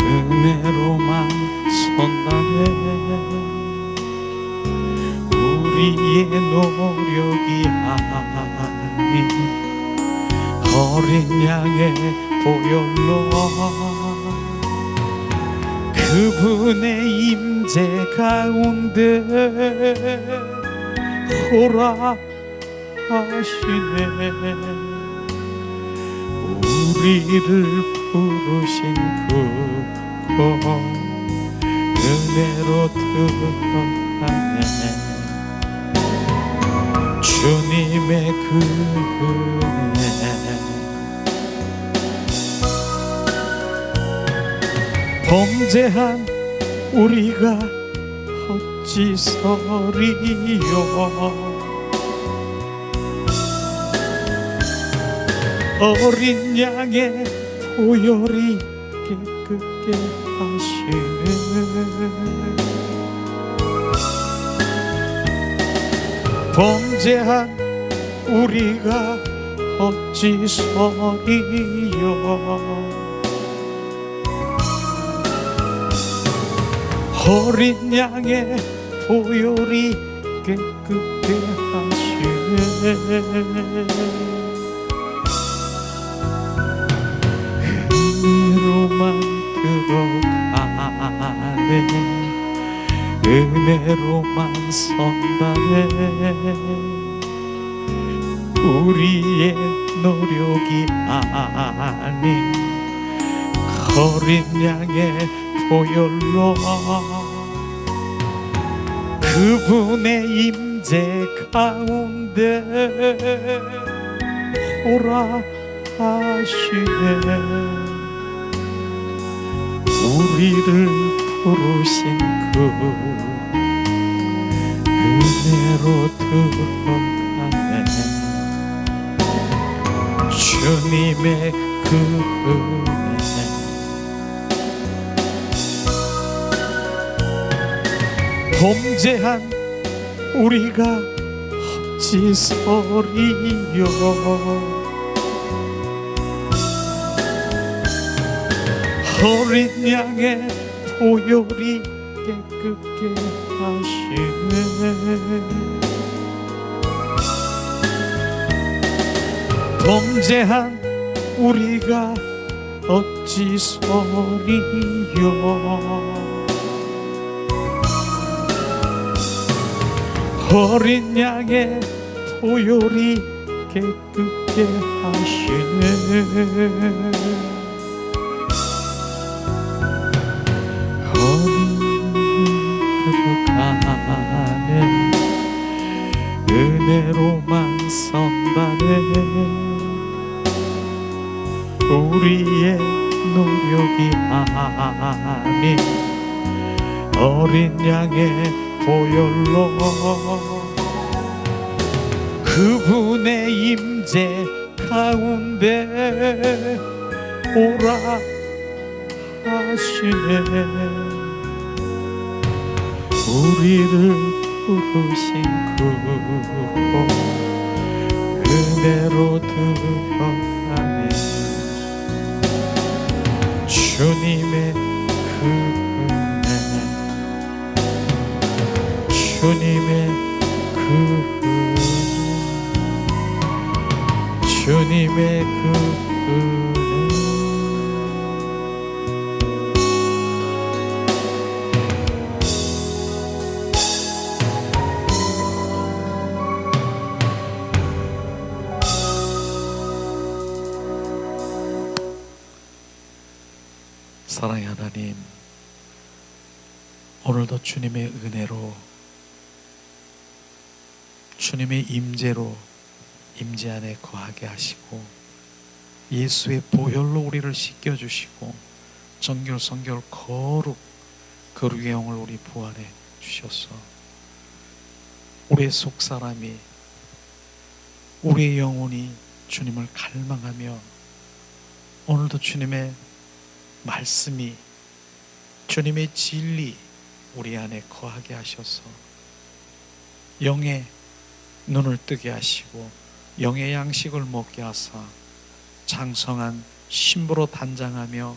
은혜로만 선다네. 우리의 노력이 아닌 어린 양의 보혈로 그분의 임재 가운데 오라 하시네. 우리를 부르신 그곳 은혜로 들어가네. 주님의 그 은혜 범죄한 우리가 어찌서리요. 어린 양의 보혈이 깨끗게 하시네. 범죄한 우리가 어찌서리요. 어린 양의 보혈이 깨끗게 하시네. 은혜로만 들어가네. 은혜로만 선다네. 우리의 노력이 아닌 어린 양의 보혈로 그분의 임재 가운데 오라 하시네. 우리를 부르신 그 은혜로 들어가네. 주님의 그 은혜 범죄한 우리가 어찌서리요. 어린 양의 보혈이 깨끗게 하시네. 범죄한 우리가 어찌서리요. 어린 양의 보혈이 깨끗게 하시네. 들어가네. 은혜로만 선다네. 우리의 노력이 아닌 어린 양의 보혈로 그분의 임재 가운데 오라 하시네. 우리를 부르신 그곳 은혜로 들어가네. 주님의 그 은혜 주님의 그 은혜 주님의 그 은혜 사랑의 하나님, 오늘도 주님의 은혜로 주님의 임재로 임재 안에 거하게 하시고 예수의 보혈로 우리를 씻겨주시고 정결성결 거룩의 영을 우리 부활해 주셔서 우리의 속사람이 우리의 영혼이 주님을 갈망하며 오늘도 주님의 말씀이 주님의 진리 우리 안에 거하게 하셔서 영의 눈을 뜨게 하시고 영의 양식을 먹게 하사 장성한 심부로 단장하며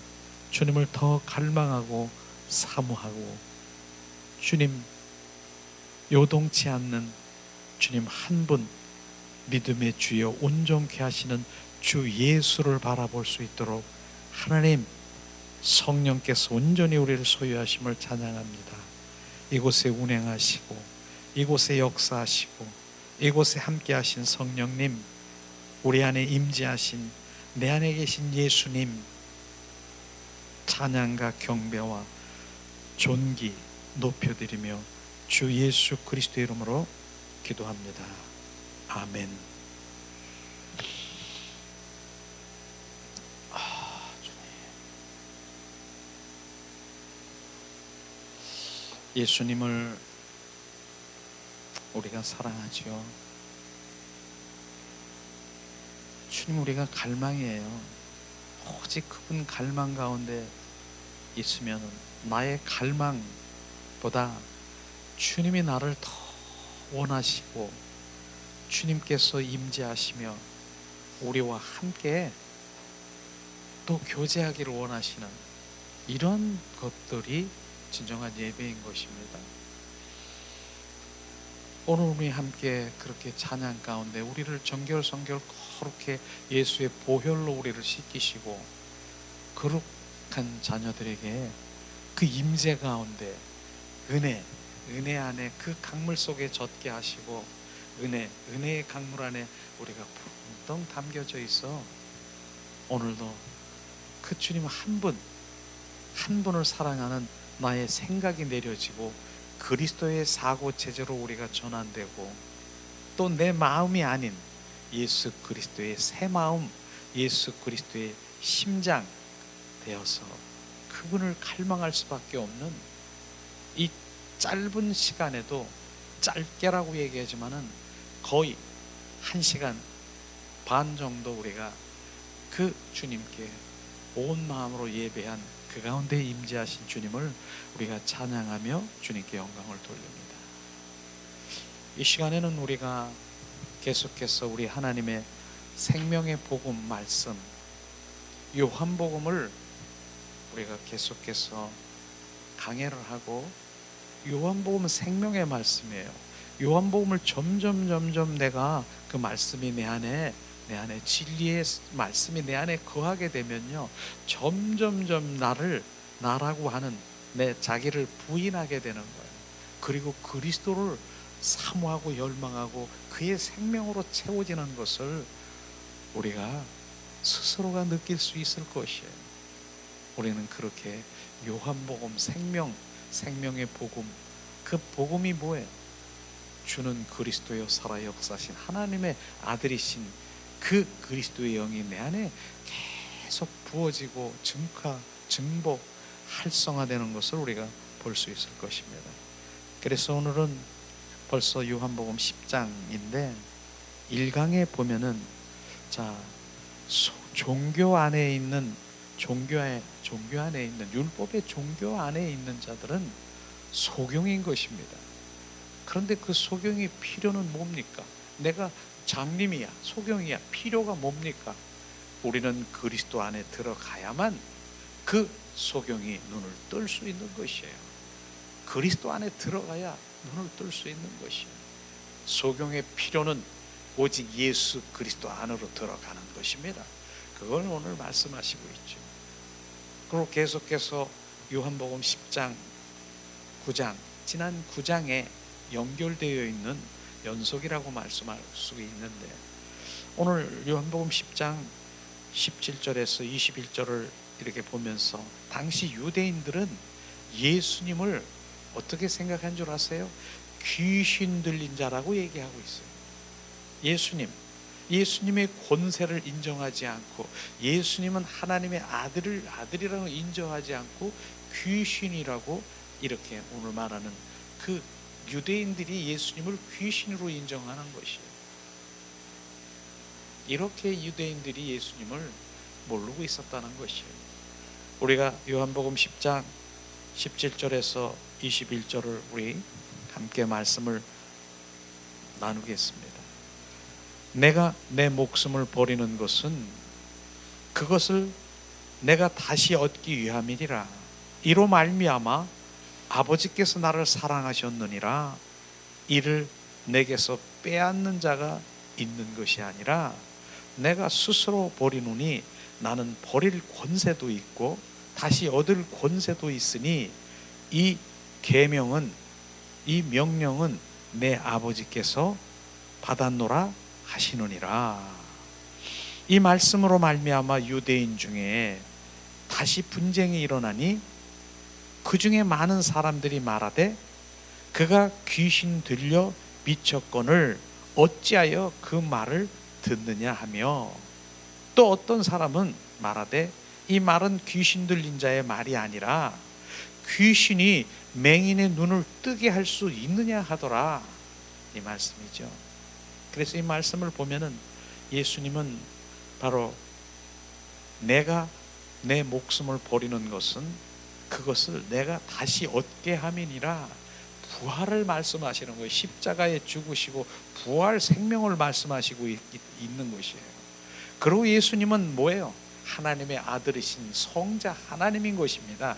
주님을 더 갈망하고 사모하고 주님 요동치 않는 주님 한 분 믿음의 주여 온전케 하시는 주 예수를 바라볼 수 있도록 하나님 성령께서 온전히 우리를 소유하심을 찬양합니다. 이곳에 운행하시고 이곳에 역사하시고 이곳에 함께 하신 성령님, 우리 안에 임재하신 내 안에 계신 예수님, 찬양과 경배와 존귀 높여드리며 주 예수 그리스도의 이름으로 기도합니다. 아멘. 예수님을 우리가 사랑하지요. 주님 우리가 갈망이에요. 오직 그분 갈망 가운데 있으면 나의 갈망보다 주님이 나를 더 원하시고 주님께서 임재하시며 우리와 함께 또 교제하기를 원하시는 이런 것들이 진정한 예배인 것입니다. 오늘 우리 함께 그렇게 찬양 가운데 우리를 정결성결 거룩해 예수의 보혈로 우리를 씻기시고 거룩한 자녀들에게 그 임재 가운데 은혜 안에 그 강물 속에 젖게 하시고 은혜의 강물 안에 우리가 붕덩 담겨져 있어 오늘도 그 주님 한 분을 사랑하는 나의 생각이 내려지고 그리스도의 사고 체제로 우리가 전환되고 또 내 마음이 아닌 예수 그리스도의 새 마음, 예수 그리스도의 심장 되어서 그분을 갈망할 수밖에 없는 이 짧은 시간에도 짧게라고 얘기하지만은 거의 1시간 반 정도 우리가 그 주님께 온 마음으로 예배한 그 가운데 임재하신 주님을 우리가 찬양하며 주님께 영광을 돌립니다. 이 시간에는 우리가 계속해서 우리 하나님의 생명의 복음 말씀 요한복음을 우리가 계속해서 강해를 하고 요한복음은 생명의 말씀이에요. 요한복음을 점점 내가 그 말씀이 내 안에 진리의 말씀이 내 안에 거하게 되면요 점점 나라고 하는 내 자기를 부인하게 되는 거예요. 그리고 그리스도를 사모하고 열망하고 그의 생명으로 채워지는 것을 우리가 스스로가 느낄 수 있을 것이에요. 우리는 그렇게 요한복음 생명의 복음, 그 복음이 뭐예요? 주는 그리스도여 살아 역사하신 하나님의 아들이신 그 그리스도의 영이 내 안에 계속 부어지고 증복, 활성화되는 것을 우리가 볼 수 있을 것입니다. 그래서 오늘은 벌써 요한복음 10장인데 1강에 보면은 종교 안에 있는 율법의 종교 안에 있는 자들은 소경인 것입니다. 그런데 그 소경의 필요는 뭡니까? 내가 장님이야, 소경이야, 필요가 뭡니까? 우리는 그리스도 안에 들어가야만 그 소경이 눈을 뜰 수 있는 것이에요. 그리스도 안에 들어가야 눈을 뜰 수 있는 것이에요. 소경의 필요는 오직 예수 그리스도 안으로 들어가는 것입니다. 그걸 오늘 말씀하시고 있죠. 그리고 계속해서 요한복음 10장, 9장, 지난 9장에 연결되어 있는 연속이라고 말씀할 수 있는데 오늘 요한복음 10장 17절에서 21절을 이렇게 보면서 당시 유대인들은 예수님을 어떻게 생각한 줄 아세요? 귀신 들린 자라고 얘기하고 있어요. 예수님의 권세를 인정하지 않고 예수님은 하나님의 아들이라고 인정하지 않고 귀신이라고 이렇게 오늘 말하는 그 유대인들이 예수님을 귀신으로 인정하는 것이에요. 이렇게 유대인들이 예수님을 모르고 있었다는 것이에요. 우리가 요한복음 10장 17절에서 21절을 우리 함께 말씀을 나누겠습니다. 내가 내 목숨을 버리는 것은 그것을 내가 다시 얻기 위함이니라. 이로 말미암아 아버지께서 나를 사랑하셨느니라. 이를 내게서 빼앗는 자가 있는 것이 아니라 내가 스스로 버리노니 나는 버릴 권세도 있고 다시 얻을 권세도 있으니 이 계명은, 이 명령은 내 아버지께서 받았노라 하시느니라. 이 말씀으로 말미암아 유대인 중에 다시 분쟁이 일어나니 그 중에 많은 사람들이 말하되 그가 귀신 들려 미쳤거늘 어찌하여 그 말을 듣느냐 하며, 또 어떤 사람은 말하되 이 말은 귀신 들린 자의 말이 아니라 귀신이 맹인의 눈을 뜨게 할 수 있느냐 하더라. 이 말씀이죠. 그래서 이 말씀을 보면은 예수님은 바로 내가 내 목숨을 버리는 것은 그것을 내가 다시 얻게 함이니라 부활을 말씀하시는 거예요. 십자가에 죽으시고 부활 생명을 말씀하시고 있는 것이에요. 그리고 예수님은 뭐예요? 하나님의 아들이신 성자 하나님인 것입니다.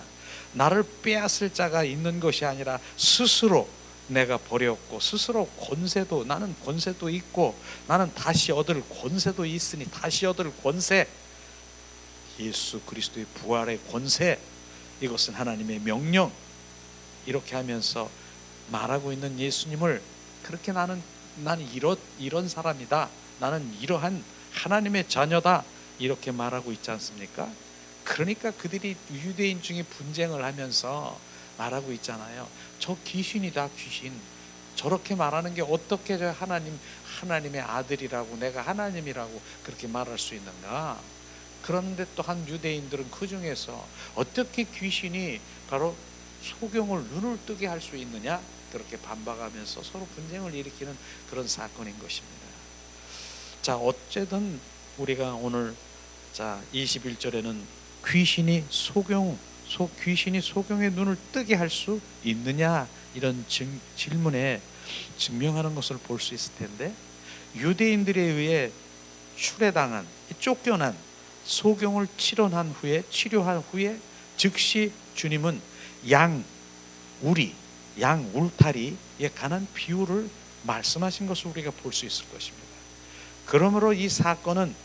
나를 빼앗을 자가 있는 것이 아니라 스스로 내가 버렸고 스스로 권세도, 나는 권세도 있고 나는 다시 얻을 권세도 있으니 다시 얻을 권세, 예수 그리스도의 부활의 권세, 이것은 하나님의 명령, 이렇게 하면서 말하고 있는 예수님을 그렇게 나는 이런 사람이다, 나는 이러한 하나님의 자녀다, 이렇게 말하고 있지 않습니까? 그러니까 그들이 유대인 중에 분쟁을 하면서 말하고 있잖아요. 저 귀신이다, 귀신. 저렇게 말하는 게 어떻게 저 하나님의 아들이라고, 내가 하나님이라고 그렇게 말할 수 있는가? 그런데 또한 유대인들은 그 중에서 어떻게 귀신이 바로 소경을 눈을 뜨게 할 수 있느냐? 그렇게 반박하면서 서로 분쟁을 일으키는 그런 사건인 것입니다. 자, 어쨌든 우리가 오늘 21절에는 귀신이 소경의 눈을 뜨게 할 수 있느냐, 이런 질문에 증명하는 것을 볼 수 있을 텐데, 유대인들에 의해 출애당한, 쫓겨난 소경을 치료한 후에 즉시 주님은 양 울타리에 관한 비유를 말씀하신 것을 우리가 볼 수 있을 것입니다. 그러므로 이 사건은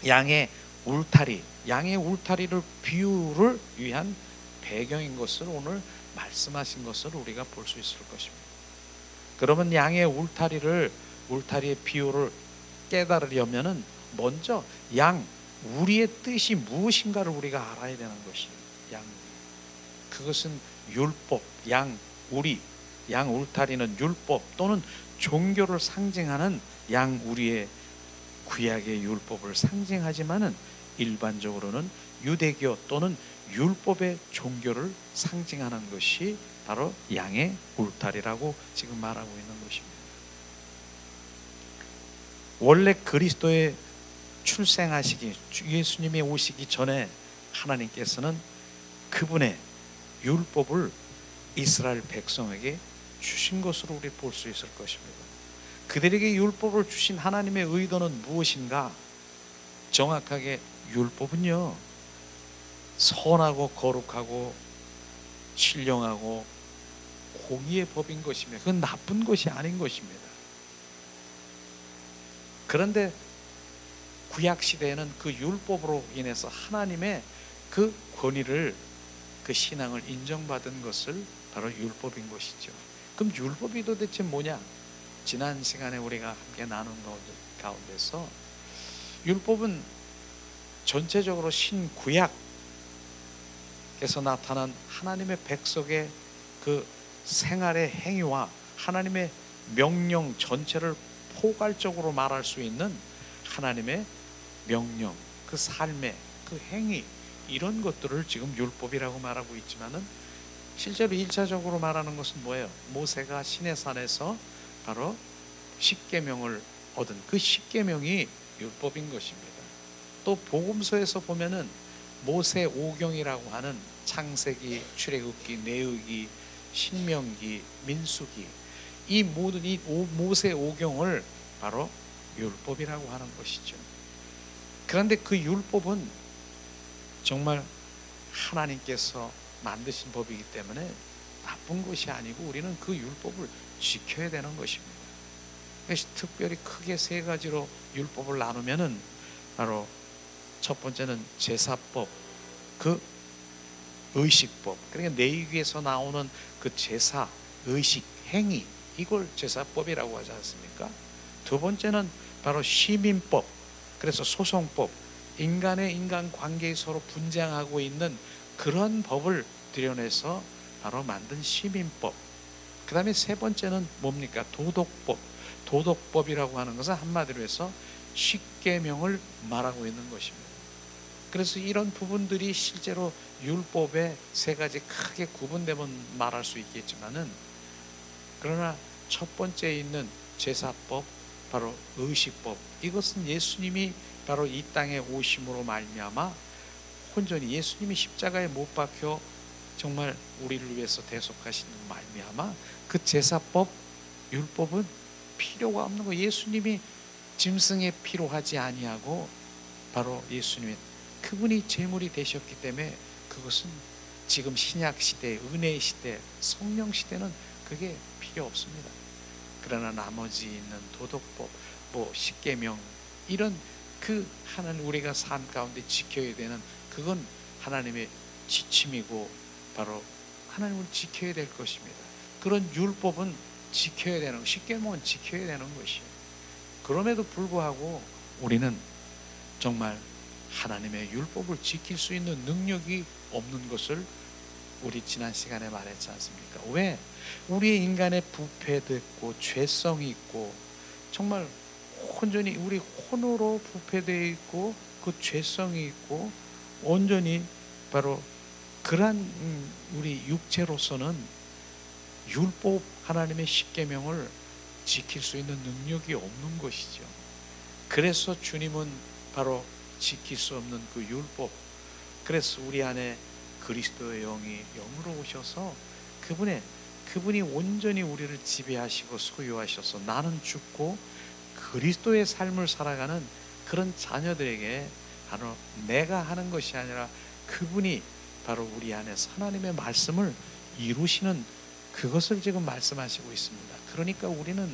양의 울타리를 비유를 위한 배경인 것을 오늘 말씀하신 것을 우리가 볼 수 있을 것입니다. 그러면 양의 울타리의 비유를 깨달으려면은 먼저 우리의 뜻이 무엇인가를 우리가 알아야 되는 것이에요. 그것은 율법, 양 울타리는 율법 또는 종교를 상징하는 우리의 구약의 율법을 상징하지만은 일반적으로는 유대교 또는 율법의 종교를 상징하는 것이 바로 양의 울타리라고 지금 말하고 있는 것입니다. 원래 그리스도의 예수님이 오시기 전에 하나님께서는 그분의 율법을 이스라엘 백성에게 주신 것으로 우리 볼 수 있을 것입니다. 그들에게 율법을 주신 하나님의 의도는 무엇인가? 정확하게 율법은요, 선하고 거룩하고 신령하고 공의의 법인 것이며 그건 나쁜 것이 아닌 것입니다. 그런데 구약 시대에는 그 율법으로 인해서 하나님의 그 권위를, 그 신앙을 인정받은 것을 바로 율법인 것이죠. 그럼 율법이 도대체 뭐냐? 지난 시간에 우리가 함께 나눈 가운데서 율법은 전체적으로 신구약에서 나타난 하나님의 백성의 그 생활의 행위와 하나님의 명령 전체를 포괄적으로 말할 수 있는 하나님의 명령, 그 삶의 그 행위, 이런 것들을 지금 율법이라고 말하고 있지만은 실제로 1차적으로 말하는 것은 뭐예요? 모세가 시내산에서 바로 십계명을 얻은 그 십계명이 율법인 것입니다. 또 복음서에서 보면은 모세 오경이라고 하는 창세기, 출애굽기, 레위기, 신명기, 민수기, 이 모든 모세 오경을 바로 율법이라고 하는 것이죠. 그런데 그 율법은 정말 하나님께서 만드신 법이기 때문에 나쁜 것이 아니고 우리는 그 율법을 지켜야 되는 것입니다. 그래서 특별히 크게 세 가지로 율법을 나누면은 바로 첫 번째는 제사법, 그 의식법, 그러니까 레위기에서 나오는 그 제사, 의식, 행위, 이걸 제사법이라고 하지 않습니까? 두 번째는 바로 시민법, 그래서 소송법, 인간의 인간 관계에 서로 분쟁하고 있는 그런 법을 들여내서 바로 만든 시민법. 그 다음에 세 번째는 뭡니까? 도덕법. 도덕법이라고 하는 것은 한마디로 해서 십계명을 말하고 있는 것입니다. 그래서 이런 부분들이 실제로 율법의 세 가지 크게 구분되면 말할 수 있겠지만은, 그러나 첫 번째에 있는 제사법, 바로 의식법, 이것은 예수님이 바로 이 땅에 오심으로 말미암아 온전히 예수님이 십자가에 못 박혀 정말 우리를 위해서 대속하시는 말미암아 그 제사법, 율법은 필요가 없는 거. 예수님이 짐승에 필요하지 아니하고 바로 예수님의 그분이 제물이 되셨기 때문에 그것은 지금 신약 시대, 은혜의 시대, 성령 시대는 그게 필요 없습니다. 그러나 나머지 있는 도덕법, 십계명, 이런 그 하나님 우리가 삶 가운데 지켜야 되는, 그건 하나님의 지침이고 바로 하나님을 지켜야 될 것입니다. 그런 율법은 지켜야 되는, 십계명은 지켜야 되는 것이에요. 그럼에도 불구하고 우리는 정말 하나님의 율법을 지킬 수 있는 능력이 없는 것을 우리 지난 시간에 말했지 않습니까? 왜? 우리 인간의 부패도 있고 죄성이 있고 정말 온전히 우리 혼으로 부패되어 있고 그 죄성이 있고 온전히 바로 그러한 우리 육체로서는 율법, 하나님의 십계명을 지킬 수 있는 능력이 없는 것이죠. 그래서 주님은 바로 지킬 수 없는 그 율법, 그래서 우리 안에 그리스도의 영이 영으로 오셔서 그분이 온전히 우리를 지배하시고 소유하셔서 나는 죽고 그리스도의 삶을 살아가는 그런 자녀들에게 바로 내가 하는 것이 아니라 그분이 바로 우리 안에서 하나님의 말씀을 이루시는 그것을 지금 말씀하시고 있습니다. 그러니까 우리는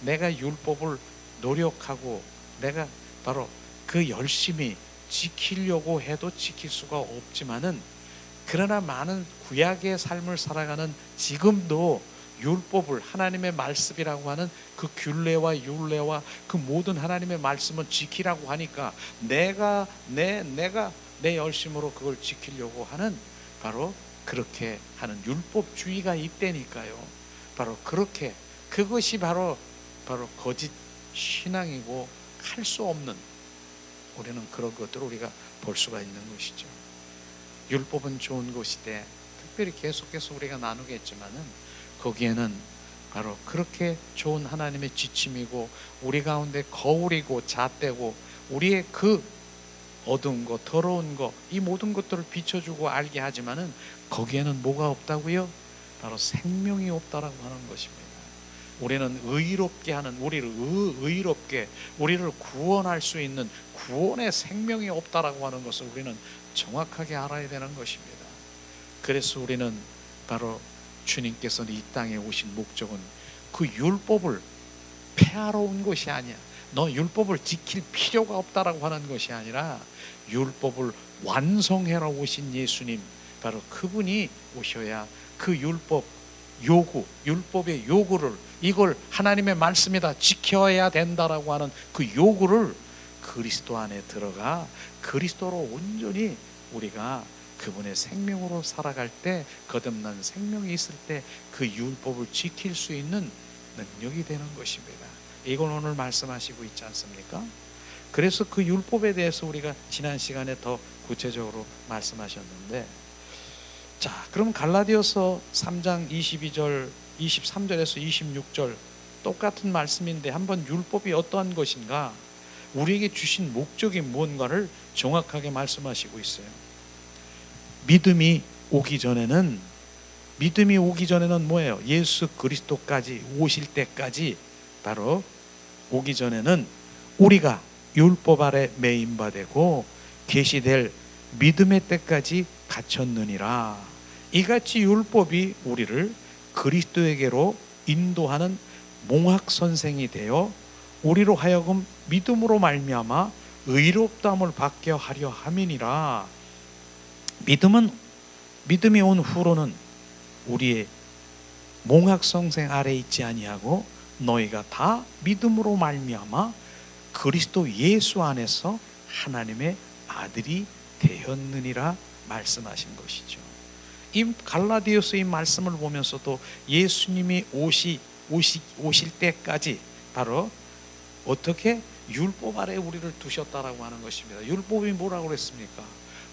내가 율법을 노력하고 내가 바로 그 열심히 지키려고 해도 지킬 수가 없지만은, 그러나 많은 구약의 삶을 살아가는 지금도 율법을, 하나님의 말씀이라고 하는 그 균례와 율례와 그 모든 하나님의 말씀을 지키라고 하니까 내가 내 열심으로 그걸 지키려고 하는 바로 그렇게 하는 율법주의가 있다니까요. 바로 그렇게 그것이 바로 거짓 신앙이고 할 수 없는, 우리는 그런 것들을 우리가 볼 수가 있는 것이죠. 율법은 좋은 것이되 특별히 계속해서 우리가 나누겠지만은 거기에는 바로 그렇게 좋은 하나님의 지침이고 우리 가운데 거울이고 잣대고 우리의 그 어두운 것, 더러운 것, 이 모든 것들을 비춰주고 알게 하지만은 거기에는 뭐가 없다고요? 바로 생명이 없다라고 하는 것입니다. 우리는 의롭게 하는, 우리를 의롭게 우리를 구원할 수 있는 구원의 생명이 없다라고 하는 것을 우리는 정확하게 알아야 되는 것입니다. 그래서 우리는 바로 주님께서는 이 땅에 오신 목적은 그 율법을 폐하러 온 것이 아니야. 너 율법을 지킬 필요가 없다라고 하는 것이 아니라 율법을 완성해라 오신 예수님, 바로 그분이 오셔야 그 율법의 요구를, 이걸 하나님의 말씀이다 지켜야 된다라고 하는 그 요구를 그리스도 안에 들어가 그리스도로 온전히 우리가 그분의 생명으로 살아갈 때, 거듭난 생명이 있을 때 그 율법을 지킬 수 있는 능력이 되는 것입니다. 이걸 오늘 말씀하시고 있지 않습니까? 그래서 그 율법에 대해서 우리가 지난 시간에 더 구체적으로 말씀하셨는데, 자, 그럼 갈라디아서 3장 22절, 23절에서 26절 똑같은 말씀인데 한번 율법이 어떠한 것인가, 우리에게 주신 목적이 무언가를 정확하게 말씀하시고 있어요. 믿음이 오기 전에는 뭐예요? 예수 그리스도까지 오실 때까지, 바로 오기 전에는 우리가 율법 아래 매인바 되고 계시될 믿음의 때까지 갖췄느니라. 이같이 율법이 우리를 그리스도에게로 인도하는 몽학 선생이 되어 우리로 하여금 믿음으로 말미암아 의롭다함을 받게 하려 함이니라. 믿음이 온 후로는 우리의 몽학 선생 아래 있지 아니하고 너희가 다 믿음으로 말미암아 그리스도 예수 안에서 하나님의 아들이 되었느니라 말씀하신 것이죠. 이 갈라디아서 이 말씀을 보면서도 예수님이 오실 때까지 바로 어떻게 율법 아래 우리를 두셨다라고 하는 것입니다. 율법이 뭐라고 그랬습니까?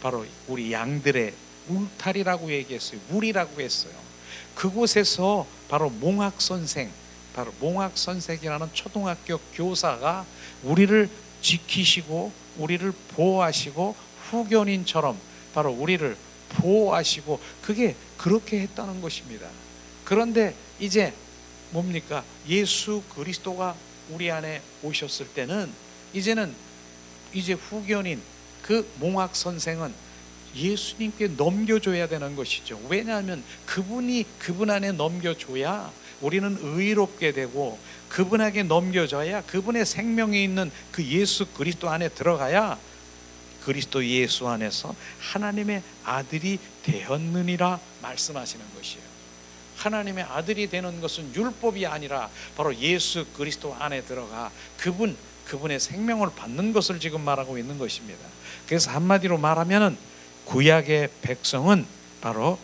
바로 우리 양들의 울타리라고 얘기했어요. 물이라고 했어요. 그곳에서 바로 몽학 선생이라는 초등학교 교사가 우리를 지키시고 우리를 보호하시고 후견인처럼 바로 우리를 보호하시고 그게 그렇게 했다는 것입니다. 그런데 이제 뭡니까? 예수 그리스도가 우리 안에 오셨을 때는 이제 후견인 그 몽학 선생은 예수님께 넘겨줘야 되는 것이죠. 왜냐하면 그분 안에 넘겨줘야 우리는 의롭게 되고 그분에게 넘겨줘야 그분의 생명이 있는 그 예수 그리스도 안에 들어가야 그리스도 예수 안에서 하나님의 아들이 되었느니라 말씀하시는 것이에요. 하나님의 아들이 되는 것은 율법이 아니라 바로 예수 그리스도 안에 들어가 그분의 생명을 받는 것을 지금 말하고 있는 것입니다. 그래서 한마디로 말하면 구약의 백성은 바로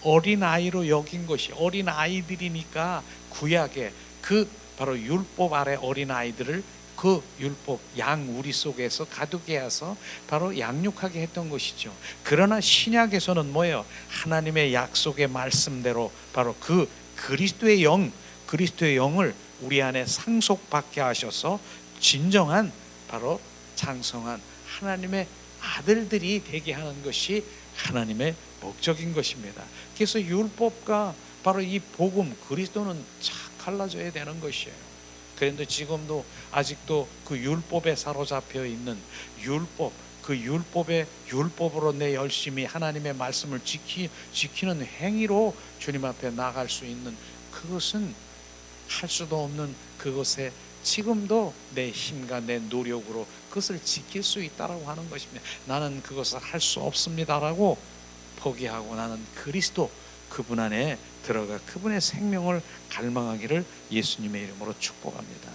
어린아이로 여긴 것이, 어린아이들이니까 구약의 그 바로 율법 아래 어린아이들을 그 율법 양우리 속에서 가두게 해서 바로 양육하게 했던 것이죠. 그러나 신약에서는 뭐예요? 하나님의 약속의 말씀대로 바로 그 그리스도의 영을 우리 안에 상속받게 하셔서 진정한 바로 장성한 하나님의 아들들이 되게 하는 것이 하나님의 목적인 것입니다. 그래서 율법과 바로 이 복음 그리스도는 착 갈라져야 되는 것이에요. 그런데 지금도 아직도 그 율법에 사로잡혀 있는 그 율법으로 내 열심히 하나님의 말씀을 지키는 행위로 주님 앞에 나갈 수 있는 그것은 할 수도 없는 그것에 지금도 내 힘과 내 노력으로 그것을 지킬 수 있다라고 하는 것입니다. 나는 그것을 할 수 없습니다라고 포기하고 나는 그리스도 그분 안에 들어가 그분의 생명을 갈망하기를 예수님의 이름으로 축복합니다.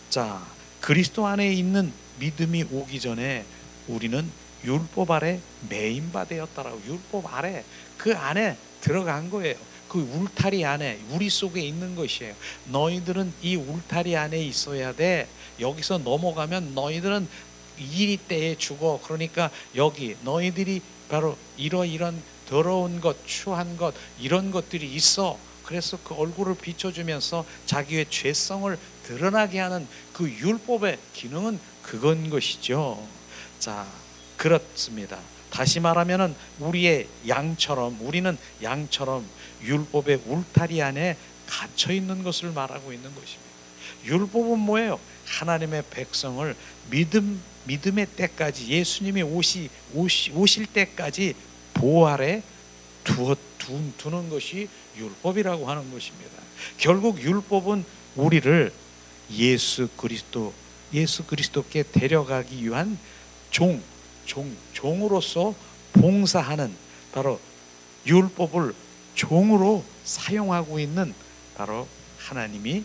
자, 그리스도 안에 있는 믿음이 오기 전에 우리는 율법 아래 매인바 되었다라고. 율법 아래 그 안에 들어간 거예요. 그 울타리 안에 우리 속에 있는 것이에요. 너희들은 이 울타리 안에 있어야 돼. 여기서 넘어가면 너희들은 이 때에 죽어. 그러니까 여기 너희들이 바로 이런 더러운 것, 추한 것 이런 것들이 있어. 그래서 그 얼굴을 비춰주면서 자기의 죄성을 드러나게 하는 그 율법의 기능은 그건 것이죠. 자, 그렇습니다. 다시 말하면은 우리는 양처럼 율법의 울타리 안에 갇혀 있는 것을 말하고 있는 것입니다. 율법은 뭐예요? 하나님의 백성을 믿음의 때까지 예수님이 오실 때까지 보호 아래 두는 것이 율법이라고 하는 것입니다. 결국 율법은 우리를 예수 그리스도께 데려가기 위한 종으로서 봉사하는 바로 율법을 종으로 사용하고 있는 바로 하나님이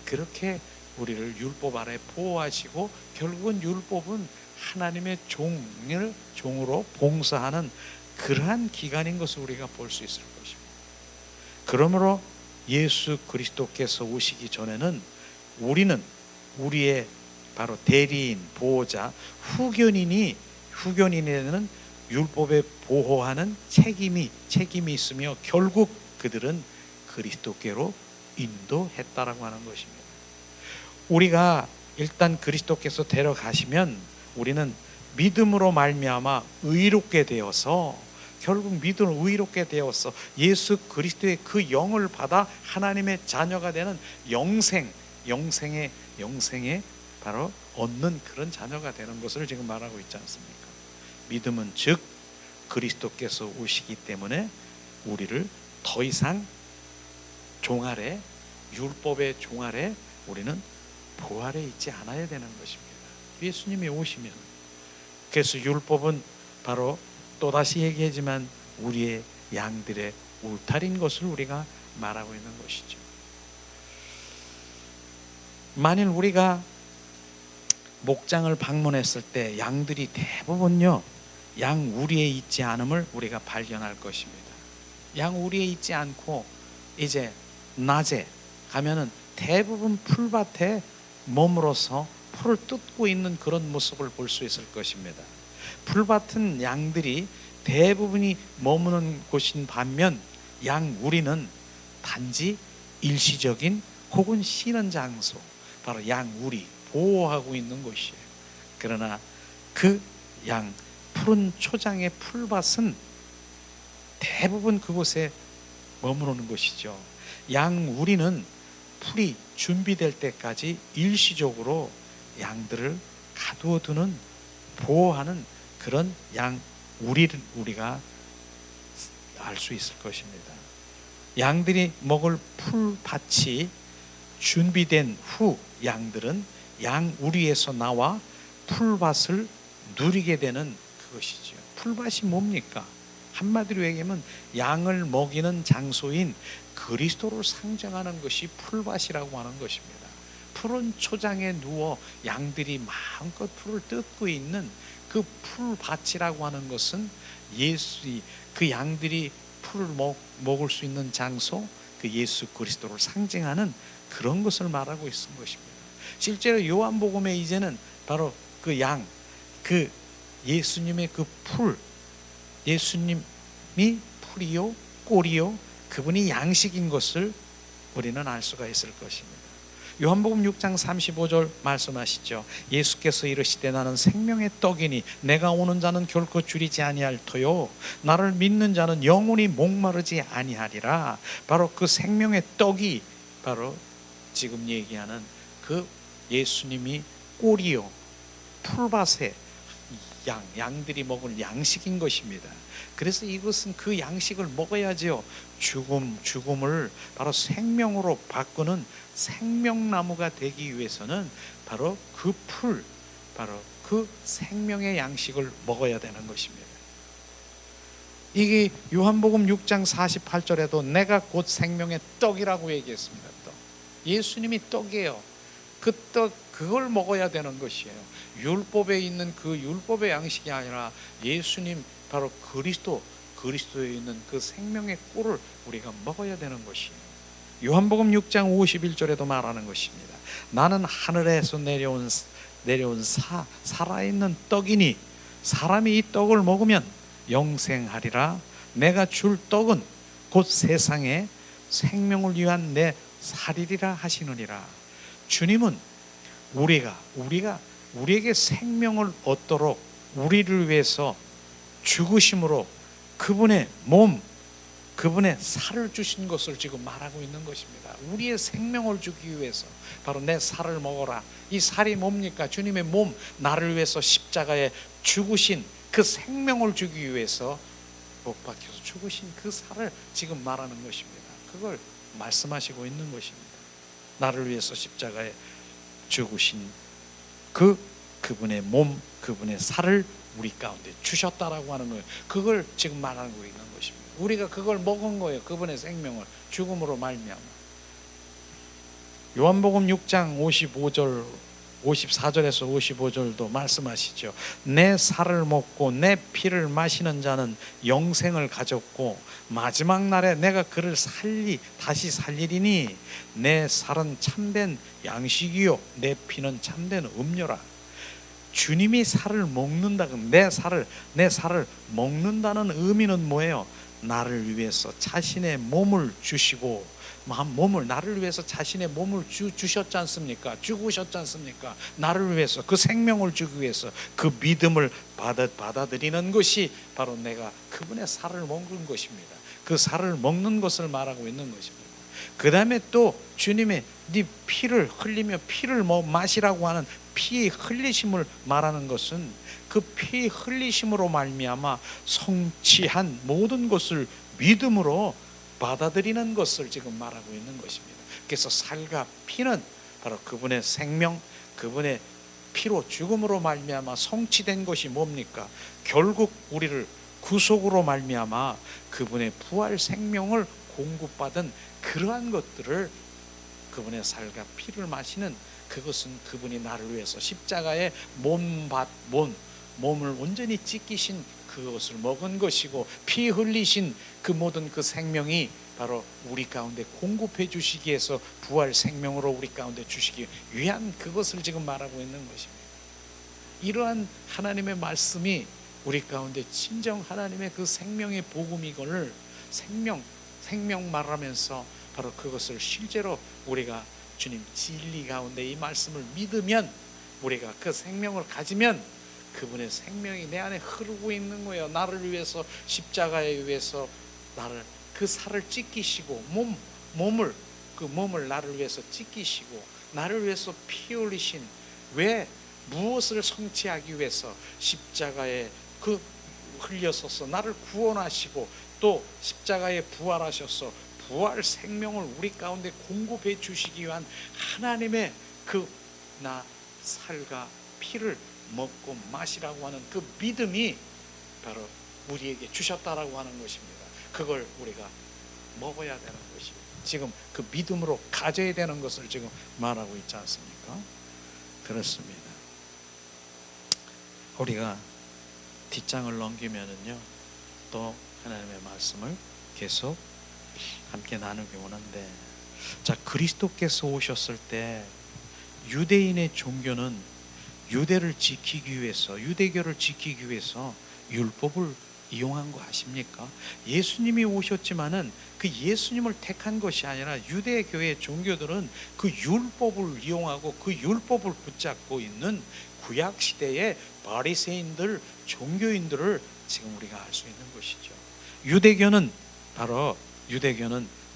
그렇게 우리를 율법 아래 보호하시고 결국은 율법은 하나님의 종으로 봉사하는 그러한 기간인 것을 우리가 볼 수 있을 것입니다. 그러므로 예수 그리스도께서 오시기 전에는 우리는 우리의 바로 대리인, 보호자, 후견인에는 율법에 보호하는 책임이 있으며 결국 그들은 그리스도께로 인도했다라고 하는 것입니다. 우리가 일단 그리스도께서 데려가시면 우리는 믿음으로 말미암아 의롭게 되어서 결국 믿음으로 의롭게 되어서 예수 그리스도의 그 영을 받아 하나님의 자녀가 되는 영생에 바로 얻는 그런 자녀가 되는 것을 지금 말하고 있지 않습니까? 믿음은 즉 그리스도께서 오시기 때문에 우리를 더 이상 종아래, 율법의 종아래 우리는 부활에 있지 않아야 되는 것입니다. 예수님이 오시면. 그래서 율법은 바로 또다시 얘기하지만 우리의 양들의 울타리인 것을 우리가 말하고 있는 것이죠. 만일 우리가 목장을 방문했을 때 양들이 대부분요 양 우리에 있지 않음을 우리가 발견할 것입니다. 양 우리에 있지 않고 이제 낮에 가면은 대부분 풀밭에 머물러서 풀을 뜯고 있는 그런 모습을 볼 수 있을 것입니다. 풀밭은 양들이 대부분이 머무는 곳인 반면 양 우리는 단지 일시적인 혹은 쉬는 장소, 바로 양 우리 보호하고 있는 곳이에요. 그러나 그 양 푸른 초장의 풀밭은 대부분 그곳에 머무르는 것이죠. 양 우리는 풀이 준비될 때까지 일시적으로 양들을 가두어두는 보호하는 그런 양 우리를 우리가 알 수 있을 것입니다. 양들이 먹을 풀밭이 준비된 후 양들은 양 우리에서 나와 풀밭을 누리게 되는 그것이죠. 풀밭이 뭡니까? 한마디로 얘기하면 양을 먹이는 장소인 그리스도를 상징하는 것이 풀밭이라고 하는 것입니다. 푸른 초장에 누워 양들이 마음껏 풀을 뜯고 있는 그 풀밭이라고 하는 것은 그 양들이 풀을 먹을 수 있는 장소, 그 예수 그리스도를 상징하는 그런 것을 말하고 있는 것입니다. 실제로 요한복음에 이제는 바로 그 양, 그 예수님의 그 풀, 예수님이 풀이요 꼴이요 그분이 양식인 것을 우리는 알 수가 있을 것입니다. 요한복음 6장 35절 말씀하시죠. 예수께서 이르시되 나는 생명의 떡이니 내가 오는 자는 결코 줄이지 아니할 터요 나를 믿는 자는 영원히 목마르지 아니하리라. 바로 그 생명의 떡이 바로 지금 얘기하는 그 예수님이 꼴이요 풀밭에 양들이 먹을 양식인 것입니다. 그래서 이것은 그 양식을 먹어야지요. 죽음을 바로 생명으로 바꾸는 생명나무가 되기 위해서는 바로 그 풀, 바로 그 생명의 양식을 먹어야 되는 것입니다. 이게 요한복음 6장 48절에도 내가 곧 생명의 떡이라고 얘기했습니다. 예수님이 떡이에요. 그 떡, 그걸 먹어야 되는 것이에요. 율법에 있는 그 율법의 양식이 아니라 예수님 바로 그리스도에 있는 그 생명의 꿀을 우리가 먹어야 되는 것이에요. 요한복음 6장 51절에도 말하는 것입니다. 나는 하늘에서 내려온 살아있는 떡이니 사람이 이 떡을 먹으면 영생하리라. 내가 줄 떡은 곧 세상에 생명을 위한 내 살이리라 하시느니라. 주님은 우리에게 생명을 얻도록 우리를 위해서 죽으심으로 그분의 몸, 그분의 살을 주신 것을 지금 말하고 있는 것입니다. 우리의 생명을 주기 위해서 바로 내 살을 먹어라. 이 살이 뭡니까? 주님의 몸, 나를 위해서 십자가에 죽으신 그 생명을 주기 위해서 못 박혀서 죽으신 그 살을 지금 말하는 것입니다. 그걸 말씀하시고 있는 것입니다. 나를 위해서 십자가에 죽으신 그분의 몸, 그분의 살을 우리 가운데 주셨다라고 하는 거예요. 그걸 지금 말하고 있는 것입니다. 우리가 그걸 먹은 거예요. 그분의 생명을 죽음으로 말미암아. 요한복음 6장 54절에서 55절도 말씀하시죠. 내 살을 먹고 내 피를 마시는 자는 영생을 가졌고 마지막 날에 내가 그를 다시 살리리니 내 살은 참된 양식이요 내 피는 참된 음료라. 주님이 살을 먹는다. 내 살을 먹는다는 의미는 뭐예요? 나를 위해서 자신의 몸을 주시고 나를 위해서 자신의 몸을 주셨지 않습니까? 죽으셨지 않습니까? 나를 위해서 그 생명을 주기 위해서 그 믿음을 받아들이는 것이 바로 내가 그분의 살을 먹는 것입니다. 그 살을 먹는 것을 말하고 있는 것입니다. 그 다음에 또 주님의 네 피를 흘리며 피를 마시라고 하는 피의 흘리심을 말하는 것은 그 피의 흘리심으로 말미암아 성취한 모든 것을 믿음으로 받아들이는 것을 지금 말하고 있는 것입니다. 그래서 살과 피는 바로 그분의 생명, 그분의 피로 죽음으로 말미암아 성취된 것이 뭡니까? 결국 우리를 구속으로 말미암아 그분의 부활 생명을 공급받은 그러한 것들을, 그분의 살과 피를 마시는 그것은 그분이 나를 위해서 십자가에 몸을 온전히 찢기신 그것을 먹은 것이고, 피 흘리신 그 모든 그 생명이 바로 우리 가운데 공급해 주시기 위해서 부활 생명으로 우리 가운데 주시기 위한 그것을 지금 말하고 있는 것입니다. 이러한 하나님의 말씀이 우리 가운데 진정 하나님의 그 생명의 복음이걸, 생명 말하면서 바로 그것을 실제로 우리가 주님 진리 가운데 이 말씀을 믿으면, 우리가 그 생명을 가지면 그분의 생명이 내 안에 흐르고 있는 거예요. 나를 위해서 십자가에 위해서 나를 그 살을 찢기시고 몸을 나를 위해서 찢기시고 나를 위해서 피 흘리신, 왜 무엇을 성취하기 위해서 십자가에 그 흘려서서 나를 구원하시고 또 십자가에 부활하셔서 부활 생명을 우리 가운데 공급해 주시기 위한 하나님의 그 나 살과 피를 먹고 마시라고 하는 그 믿음이 바로 우리에게 주셨다라고 하는 것입니다. 그걸 우리가 먹어야 되는 것입니다. 지금 그 믿음으로 가져야 되는 것을 지금 말하고 있지 않습니까? 그렇습니다. 우리가 뒷장을 넘기면은요, 또 하나님의 말씀을 계속 함께 나누기 원한데, 자, 그리스도께서 오셨을 때 유대인의 종교는 유대를 지키기 위해서, 유대교를 지키기 위해서 율법을 이용한 거 아십니까? 예수님이 오셨지만은 그 예수님을 택한 것이 아니라 유대교의 종교들은 그 율법을 이용하고 그 율법을 붙잡고 있는 구약 시대의 바리새인들, 종교인들을 지금 우리가 알 수 있는 것이죠. 유대교는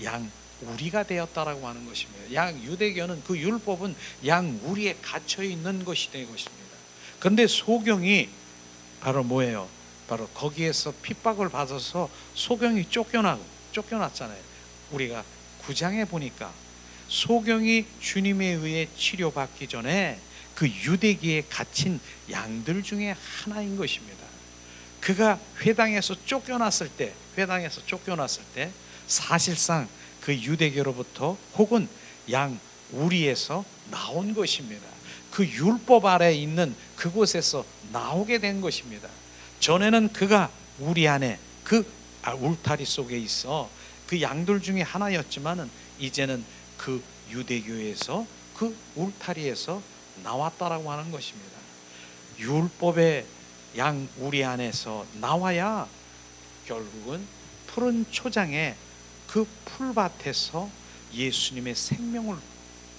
양 우리가 되었다라고 하는 것입니다. 유대교는 그 율법은 양 우리에 갇혀 있는 것이 된 것입니다. 그런데 소경이 바로 뭐예요? 바로 거기에서 핍박을 받아서 소경이 쫓겨났잖아요. 우리가 9장에 보니까 소경이 주님에 의해 치료받기 전에 그 유대기에 갇힌 양들 중에 하나인 것입니다. 그가 회당에서 쫓겨났을 때 사실상 그 유대교로부터 혹은 양 우리에서 나온 것입니다. 그 율법 아래 있는 그곳에서 나오게 된 것입니다. 전에는 그가 우리 안에 그 울타리 속에 있어 그 양들 중에 하나였지만은 이제는 그 유대교에서 그 울타리에서 나왔다라고 하는 것입니다. 율법의 양 우리 안에서 나와야 결국은 푸른 초장에 그 풀밭에서 예수님의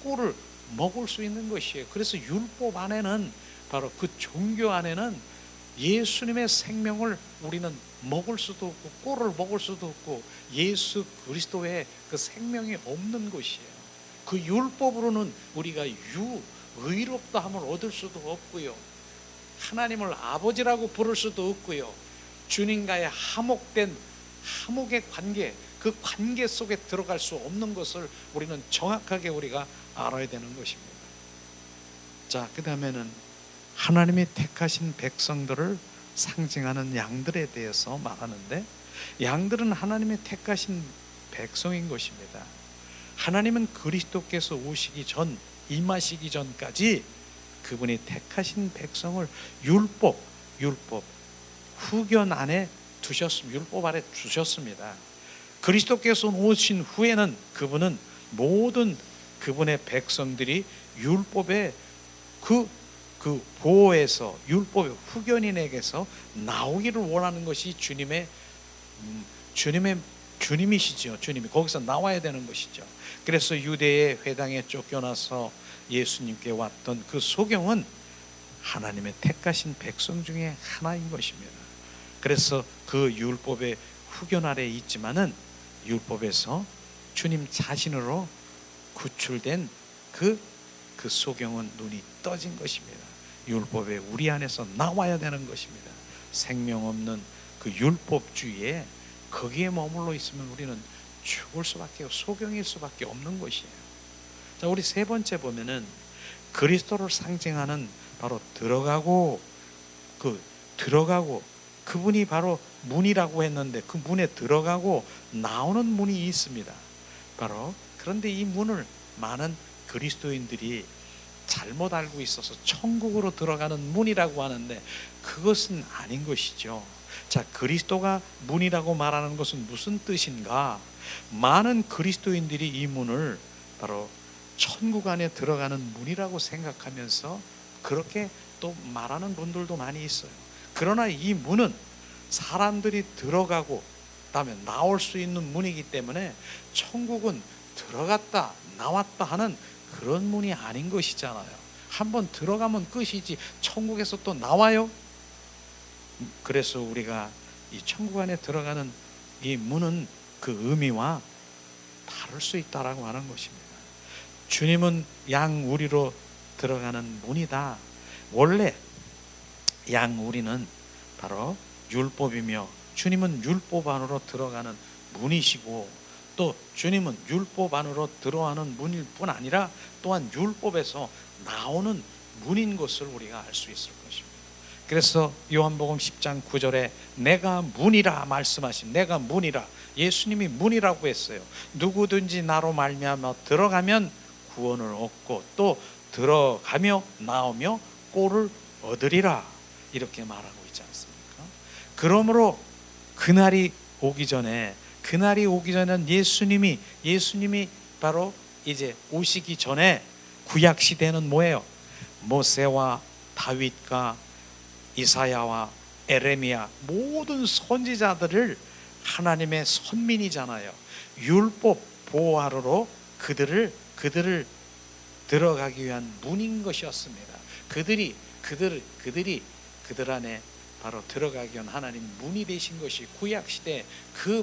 꿀을 먹을 수 있는 것이에요. 그래서 율법 안에는, 바로 그 종교 안에는 예수님의 생명을 우리는 먹을 수도 없고 꿀을 먹을 수도 없고 예수 그리스도의 그 생명이 없는 것이에요. 그 율법으로는 우리가 의롭다함을 얻을 수도 없고요, 하나님을 아버지라고 부를 수도 없고요, 주님과의 화목의 관계, 그 관계 속에 들어갈 수 없는 것을 우리는 정확하게 우리가 알아야 되는 것입니다. 자, 그 다음에는 하나님이 택하신 백성들을 상징하는 양들에 대해서 말하는데, 양들은 하나님의 택하신 백성인 것입니다. 하나님은 그리스도께서 임하시기 전까지 그분이 택하신 백성을 율법 후견 안에 율법 아래 두셨습니다. 그리스도께서 오신 후에는 그분은 모든 그분의 백성들이 율법의 그 보호에서, 율법의 후견인에게서 나오기를 원하는 것이 주님이시죠. 주님이 거기서 나와야 되는 것이죠. 그래서 유대의 회당에 쫓겨나서 예수님께 왔던 그 소경은 하나님의 택하신 백성 중에 하나인 것입니다. 그래서 그 율법의 후견 아래 있지만은 율법에서 주님 자신으로 구출된 그 소경은 눈이 떠진 것입니다. 율법에 우리 안에서 나와야 되는 것입니다. 생명 없는 그 율법주의에 거기에 머물러 있으면 우리는 죽을 수밖에, 소경일 수밖에 없는 것이에요. 자, 우리 세 번째 보면은 그리스도를 상징하는 바로 들어가고 그분이 바로 문이라고 했는데 그 문에 들어가고 나오는 문이 있습니다. 바로 그런데 이 문을 많은 그리스도인들이 잘못 알고 있어서 천국으로 들어가는 문이라고 하는데 그것은 아닌 것이죠. 자, 그리스도가 문이라고 말하는 것은 무슨 뜻인가? 많은 그리스도인들이 이 문을 바로 천국 안에 들어가는 문이라고 생각하면서 그렇게 또 말하는 분들도 많이 있어요. 그러나 이 문은 사람들이 들어가고 그다음에 나올 수 있는 문이기 때문에 천국은 들어갔다 나왔다 하는 그런 문이 아닌 것이잖아요. 한번 들어가면 끝이지 천국에서 또 나와요? 그래서 우리가 이 천국 안에 들어가는 이 문은 그 의미와 다를 수 있다라고 하는 것입니다. 주님은 양우리로 들어가는 문이다. 원래 양우리는 바로 율법이며 주님은 율법 안으로 들어가는 문이시고 또 주님은 율법 안으로 들어가는 문일 뿐 아니라 또한 율법에서 나오는 문인 것을 우리가 알 수 있을 것입니다. 그래서 요한복음 10장 9절에 내가 문이라 말씀하신, 내가 문이라, 예수님이 문이라고 했어요. 누구든지 나로 말미암아 들어가면 구원을 얻고 또 들어가며 나오며 꼴을 얻으리라 이렇게 말하고 있지 않습니까? 그러므로 그날이 오기 전에는 예수님이 바로 이제 오시기 전에 구약 시대는 뭐예요? 모세와 다윗과 이사야와 에레미야 모든 선지자들을 하나님의 선민이잖아요. 율법 보호하러 그들을 들어가기 위한 문인 것이었습니다. 그들 안에 바로 들어가기 위한 하나님 문이 되신 것이 구약 시대 그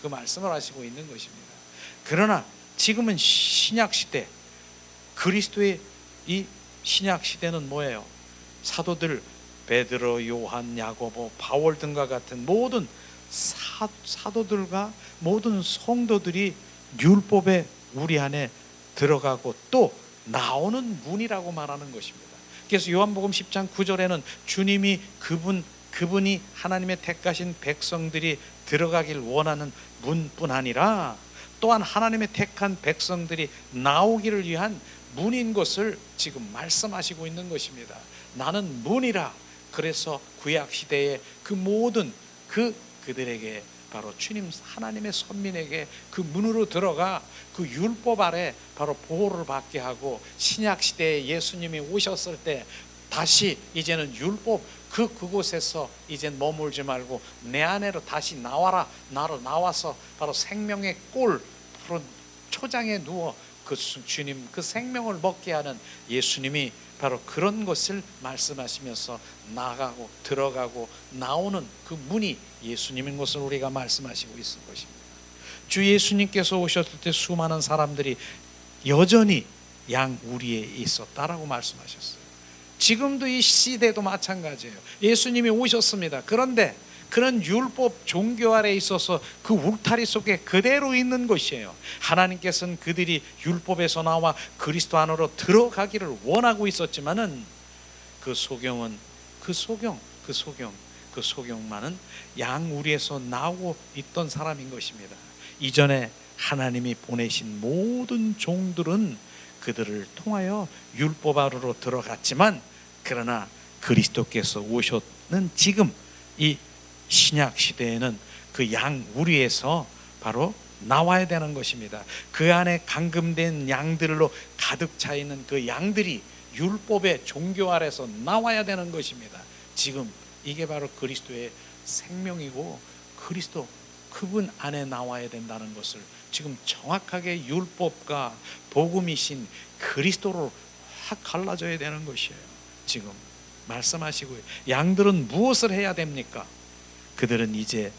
말씀을 하시고 있는 것입니다. 그러나 지금은 신약 시대, 그리스도의 이 신약 시대는 뭐예요? 사도들 베드로, 요한, 야고보, 바울 등과 같은 모든 사도들과 모든 성도들이 율법에 우리 안에 들어가고 또 나오는 문이라고 말하는 것입니다. 그래서 요한복음 10장 9절에는 주님이 그분이 하나님의 택하신 백성들이 들어가길 원하는 문뿐 아니라 또한 하나님의 택한 백성들이 나오기를 위한 문인 것을 지금 말씀하시고 있는 것입니다. 나는 문이라. 그래서 구약 시대에 그 모든 그들에게 바로 주님 하나님의 선민에게 그 문으로 들어가 그 율법 아래 바로 보호를 받게 하고 신약 시대에 예수님이 오셨을 때 다시 이제는 율법 그곳에서 이제 머물지 말고 내 안으로 다시 나와라. 나로 나와서 바로 생명의 꼴 푸른 초장에 누워 그 주님 그 생명을 먹게 하는 예수님이 바로 그런 것을 말씀하시면서 나가고 들어가고 나오는 그 문이 예수님인 것을 우리가 말씀하시고 있을 것입니다. 주 예수님께서 오셨을 때 수많은 사람들이 여전히 양우리에 있었다라고 말씀하셨어요. 지금도 이 시대도 마찬가지예요. 예수님이 오셨습니다. 그런데 그런 율법 종교 아래 있어서 그 울타리 속에 그대로 있는 것이에요. 하나님께서는 그들이 율법에서 나와 그리스도 안으로 들어가기를 원하고 있었지만은 그 소경만은 양우리에서 나오고 있던 사람인 것입니다. 이전에 하나님이 보내신 모든 종들은 그들을 통하여 율법 아래로 들어갔지만 그러나 그리스도께서 오셨는 지금 이 신약 시대에는 그 양우리에서 바로 나와야 되는 것입니다. 그 안에 감금된 양들로 가득 차 있는 그 양들이 율법의 종교 아래서 나와야 되는 것입니다. 지금 이게 바로 그리스도의 생명이고 그리스도 그분 안에 나와야 된다는 것을 지금 정확하게 율법과 복음이신 그리스도로 확 갈라져야 되는 것이에요. 지금 말씀하시고 양들은 무엇을 해야 됩니까? 그들은 이제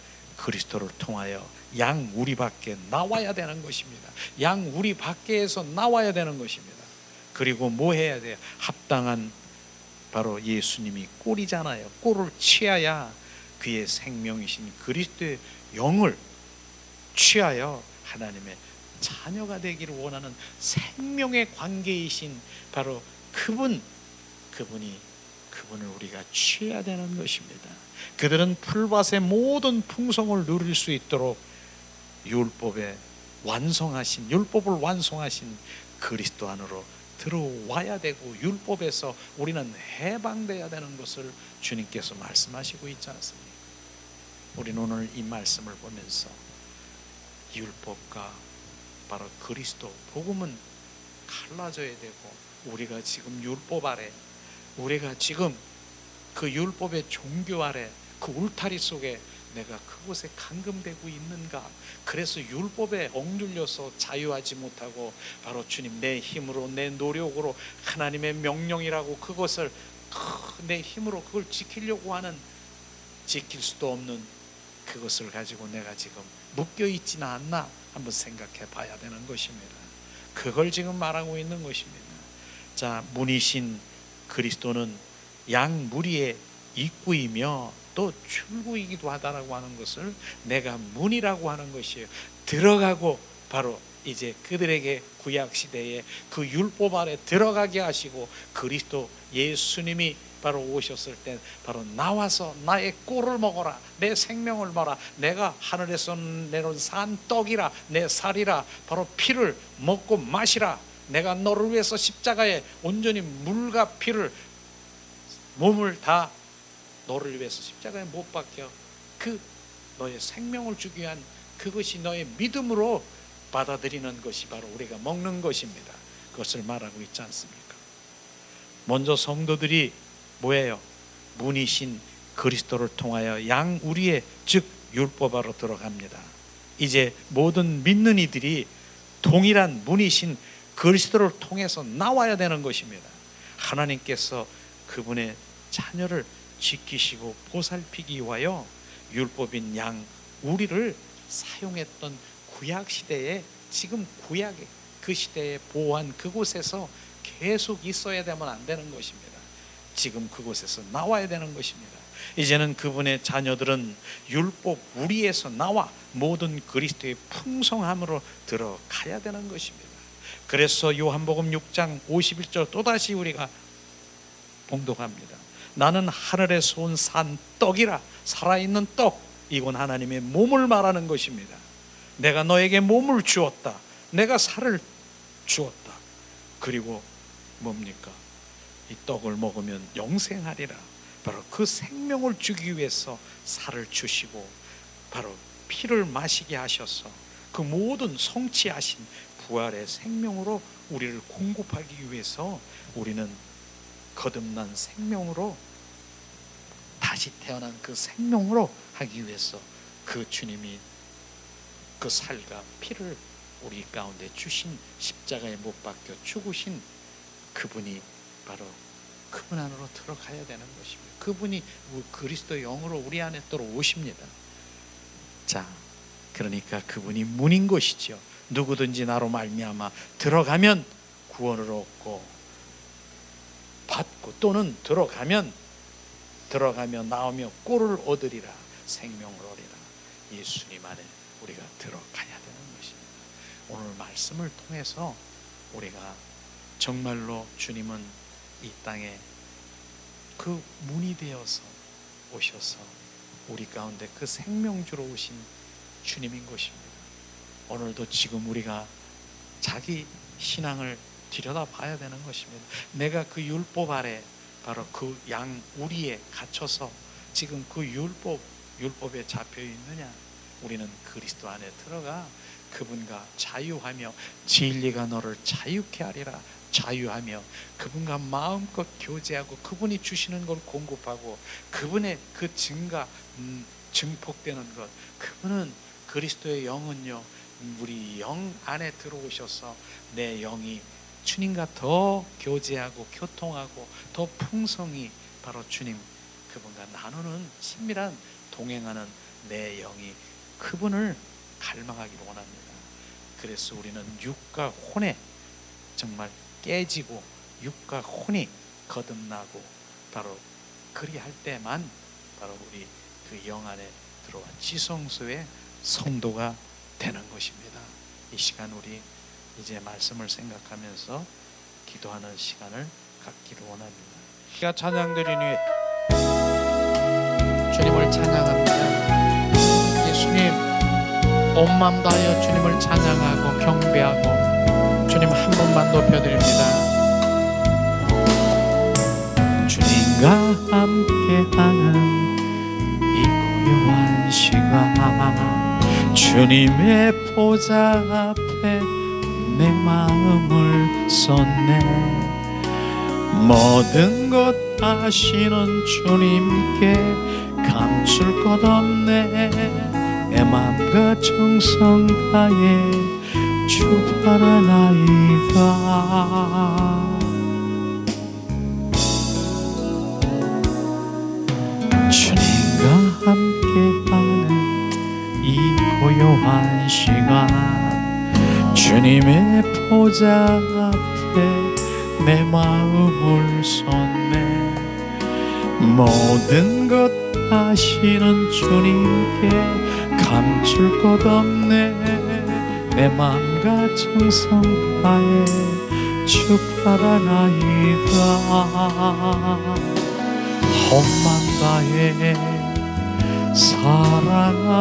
그리스도를 통하여 양 우리 밖에 나와야 되는 것입니다. 양 우리 밖에서 나와야 되는 것입니다. 그리고 뭐 해야 돼요? 합당한 바로 예수님이 꼴이잖아요. 꼴을 취하여 그의 생명이신 그리스도의 영을 취하여 하나님의 자녀가 되기를 원하는 생명의 관계이신 바로 그분을 우리가 취해야 되는 것입니다. 그들은 풀밭의 모든 풍성을 누릴 수 있도록 율법을 완성하신 그리스도 안으로 들어와야 되고, 율법에서 우리는 해방되어야 되는 것을 주님께서 말씀하시고 있지 않습니까? 우리는 오늘 이 말씀을 보면서 율법과 바로 그리스도 복음은 갈라져야 되고, 우리가 지금 율법 아래, 우리가 지금 그 율법의 종교 아래, 그 울타리 속에 내가 그곳에 감금되고 있는가? 그래서 율법에 억눌려서 자유하지 못하고 바로 주님 내 힘으로, 내 노력으로, 하나님의 명령이라고 그것을 내 힘으로 그걸 지키려고 하는, 지킬 수도 없는 그것을 가지고 내가 지금 묶여 있지는 않나 한번 생각해 봐야 되는 것입니다. 그걸 지금 말하고 있는 것입니다. 자, 문이신 그리스도는 양 무리의 입구이며 또 출구이기도 하다라고 하는 것을 내가 문이라고 하는 것이에요. 들어가고 바로 이제 그들에게 구약 시대에 그 율법 아래 들어가게 하시고, 그리스도 예수님이 바로 오셨을 때 바로 나와서 나의 꼴을 먹어라, 내 생명을 먹어라, 내가 하늘에서 내려온 산 떡이라, 내 살이라, 바로 피를 먹고 마시라, 내가 너를 위해서 십자가에 온전히 물과 피를, 몸을 다 너를 위해서 십자가에 못 박혀 그 너의 생명을 주기 위한 그것이 너의 믿음으로 받아들이는 것이 바로 우리가 먹는 것입니다. 그것을 말하고 있지 않습니까? 먼저 성도들이 뭐예요? 문이신 그리스도를 통하여 양 우리의 즉 율법으로 들어갑니다. 이제 모든 믿는 이들이 동일한 문이신 그리스도를 통해서 나와야 되는 것입니다. 하나님께서 그분의 자녀를 지키시고 보살피기 위하여 율법인 양 우리를 사용했던 구약 시대에, 지금 구약의 그 시대에 보호한 그곳에서 계속 있어야 되면 안 되는 것입니다. 지금 그곳에서 나와야 되는 것입니다. 이제는 그분의 자녀들은 율법 우리에서 나와 모든 그리스도의 풍성함으로 들어가야 되는 것입니다. 그래서 요한복음 6장 51절 또다시 우리가 봉독합니다. 나는 하늘에서 온 산 떡이라, 살아있는 떡, 이건 하나님의 몸을 말하는 것입니다. 내가 너에게 몸을 주었다, 내가 살을 주었다. 그리고 뭡니까? 이 떡을 먹으면 영생하리라. 바로 그 생명을 주기 위해서 살을 주시고 바로 피를 마시게 하셔서 그 모든 성취하신 부활의 생명으로 우리를 공급하기 위해서 우리는 거듭난 생명으로, 다시 태어난 그 생명으로 하기 위해서 그 주님이 그 살과 피를 우리 가운데 주신, 십자가에 못 박혀 죽으신 그분이 바로 그분 안으로 들어가야 되는 것입니다. 그분이 그리스도의 영으로 우리 안에 들어오십니다. 자, 그러니까 그분이 문인 것이죠. 누구든지 나로 말미암아 들어가면 구원을 얻고, 받고, 또는 들어가면 나오며 꼴을 얻으리라, 생명을 얻으리라. 예수님 안에 우리가 들어가야 되는 것입니다. 오늘 말씀을 통해서 우리가 정말로 주님은 이 땅에 그 문이 되어서 오셔서 우리 가운데 그 생명주로 오신 주님인 것입니다. 오늘도 지금 우리가 자기 신앙을 들여다 봐야 되는 것입니다. 내가 그 율법 아래 바로 그 양 우리에 갇혀서 지금 그 율법에 잡혀 있느냐? 우리는 그리스도 안에 들어가 그분과 자유하며 진리가 너를 자유케 하리라. 자유하며 그분과 마음껏 교제하고 그분이 주시는 걸 공급하고 그분의 그 증폭되는 것, 그분은 그리스도의 영은요, 우리 영 안에 들어오셔서 내 영이 주님과 더 교제하고 교통하고 더 풍성히 바로 주님 그분과 나누는 친밀한 동행하는 내 영이 그분을 갈망하기를 원합니다. 그래서 우리는 육과 혼에 정말 깨지고 육과 혼이 거듭나고 바로 그리할 때만 바로 우리 그 영 안에 들어와 지성소의 성도가 되는 것입니다. 이 시간 우리 이제 말씀을 생각하면서 기도하는 시간을 갖기를 원합니다. 우리가 찬양드리니 주님을 찬양합니다. 예수님 온 마음 다하여 주님을 찬양하고 경배하고 주님 한 번만 높여드립니다. 주님과 함께하는 이 고요한 시간 주님의 보좌 앞에 내 마음을 쏟네. 모든 것 아시는 주님께 감출 것 없네. 내 맘과 정성 다해 주 바라나이다. 주님과 함께하는 이 고요한 시간 주님의 보좌 앞에 내 마음을 쏟네. 모든 것 아시는 주님께 감출 것 없네. 내 맘과 정성 다해 주 바라나이다. 혼만 다해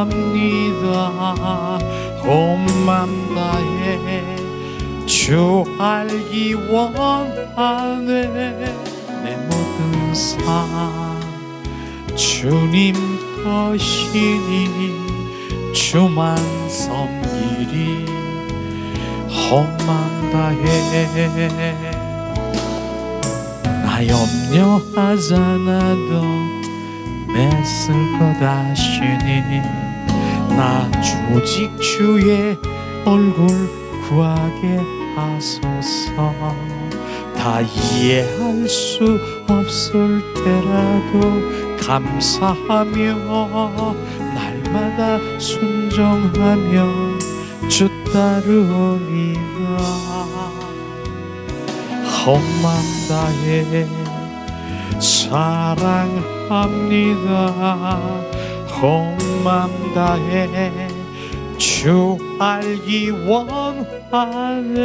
사랑합니다. 혼만 다해 주 알기 원하네. 내 모든 삶 주님 것이니 주만 섬기리. 혼만 다해 나 염려하지 않아도 냈을 것 아시니. 나 조직 주의 얼굴 구하게 하소서. 다 이해할 수 없을 때라도 감사하며 날마다 순종하며 주 따르리라. 혼만 다해 사랑합니다. 혼만 다해 주 알기 원하네.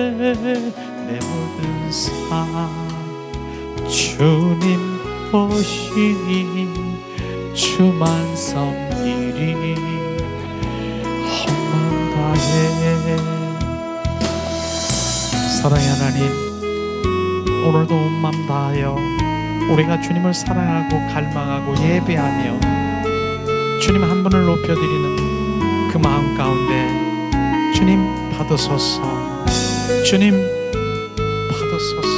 내 모든 삶 주님 것이니 주만 섬기리. 혼만 다해. 사랑의 하나님, 오늘도 온 마음 다하여 우리가 주님을 사랑하고 갈망하고 예배하며 주님 한 분을 높여드리는 그 마음 가운데 주님 받으소서. 주님 받으소서.